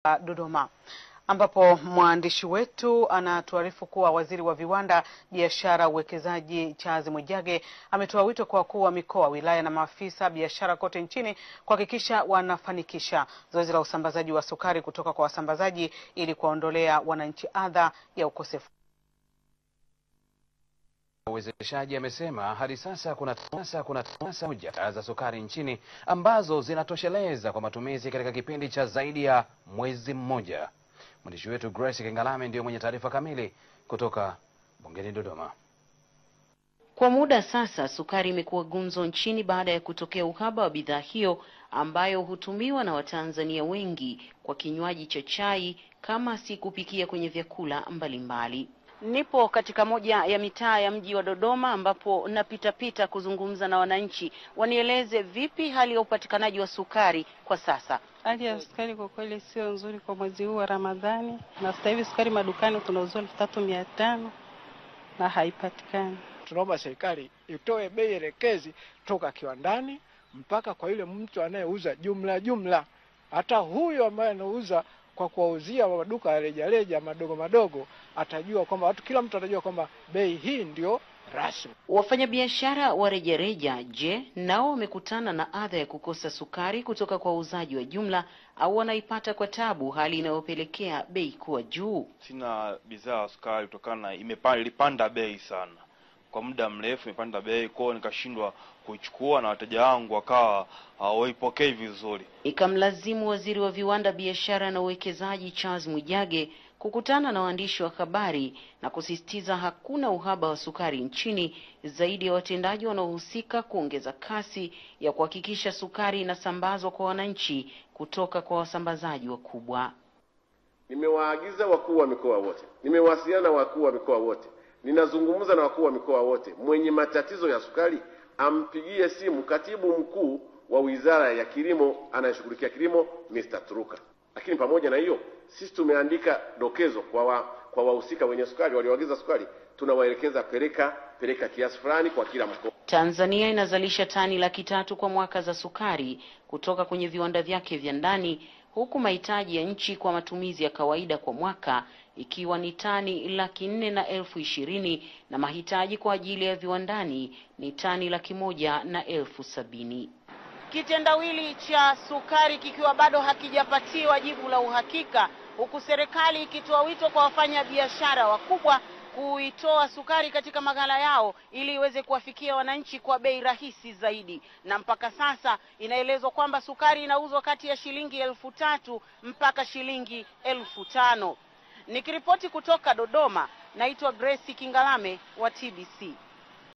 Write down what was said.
Dodoma, ambapo mwandishi wetu anatuarifu kuwa Waziri wa Viwanda, Biashara, Uwekezaji Charles Mwijage ametoa wito kwa wakuu wa mikoa, wilaya na maafisa biashara kote nchini kuhakikisha wanafanikisha zoezi la usambazaji wa sukari kutoka kwa wasambazaji ili kuwaondolea wananchi adha ya ukosefu. Uwezeshaji amesema hadi sasa kuna tasa moja za sukari nchini ambazo zinatosheleza kwa matumizi katika kipindi cha zaidi ya mwezi mmoja. Mwandishi wetu Grace Kingalame ndio mwenye taarifa kamili kutoka bungeni Dodoma. Kwa muda sasa sukari imekuwa gumzo nchini baada ya kutokea uhaba wa bidhaa hiyo ambayo hutumiwa na Watanzania wengi kwa kinywaji cha chai kama si kupikia kwenye vyakula mbalimbali. Nipo katika moja ya mitaa ya mji wa Dodoma ambapo napita kuzungumza na wananchi wanieleze vipi hali ya upatikanaji wa sukari kwa sasa. Hali ya sukari kwa kweli sio nzuri kwa mwezi huu wa Ramadhani, na sasa hivi sukari madukani tunauzwa 3500 na haipatikani. Tunaomba serikali itoe bei elekezi toka kiwandani mpaka kwa yule mtu anayeuza jumla. Hata huyo ambaye anauza kwa kuwauzia maduka ya rejareja madogo atajua kwamba kila mtu atajua kwamba bei hii ndio rasmi. Wafanyabiashara wa rejareja je, nao wamekutana na adha ya kukosa sukari kutoka kwa wauzaji wa jumla au wanaipata kwa tabu, hali inayopelekea bei kuwa juu? Sina bidhaa sukari kutokana ilipanda bei sana. Kwa muda mrefu imepanda bei, kwa nikashindwa kuichukua na wateja wangu wakawa hawaipokei vizuri. Ikamlazimu Waziri wa Viwanda, Biashara na Uwekezaji Charles Mwijage kukutana na waandishi wa habari na kusisitiza hakuna uhaba wa sukari nchini, zaidi ya watendaji wanaohusika kuongeza kasi ya kuhakikisha sukari inasambazwa kwa wananchi kutoka kwa wasambazaji wakubwa. Nimewaagiza wakuu wa mikoa wote, nimewasiliana na wakuu wa mikoa wote, ninazungumza na wakuu wa mikoa wote, mwenye matatizo ya sukari ampigie simu katibu mkuu wa Wizara ya Kilimo anayeshughulikia kilimo, Mr. Turuka. Lakini pamoja na hiyo, sisi tumeandika dokezo kwa wahusika wenye sukari walioagiza sukari, tunawaelekeza peleka kiasi fulani kwa kila mkoa. Tanzania inazalisha tani 300,000 kwa mwaka za sukari kutoka kwenye viwanda vyake vya ndani, huku mahitaji ya nchi kwa matumizi ya kawaida kwa mwaka ikiwa ni tani 420,000 na mahitaji kwa ajili ya viwandani ni tani 170,000. Kitendawili cha sukari kikiwa bado hakijapatiwa jibu la uhakika, huku serikali ikitoa wito kwa wafanya biashara wakubwa kuitoa sukari katika maghala yao ili iweze kuwafikia wananchi kwa bei rahisi zaidi. Na mpaka sasa inaelezwa kwamba sukari inauzwa kati ya shilingi 3,000 mpaka shilingi 5,000. Nikiripoti kutoka Dodoma, naitwa Grace Kingalame wa TBC.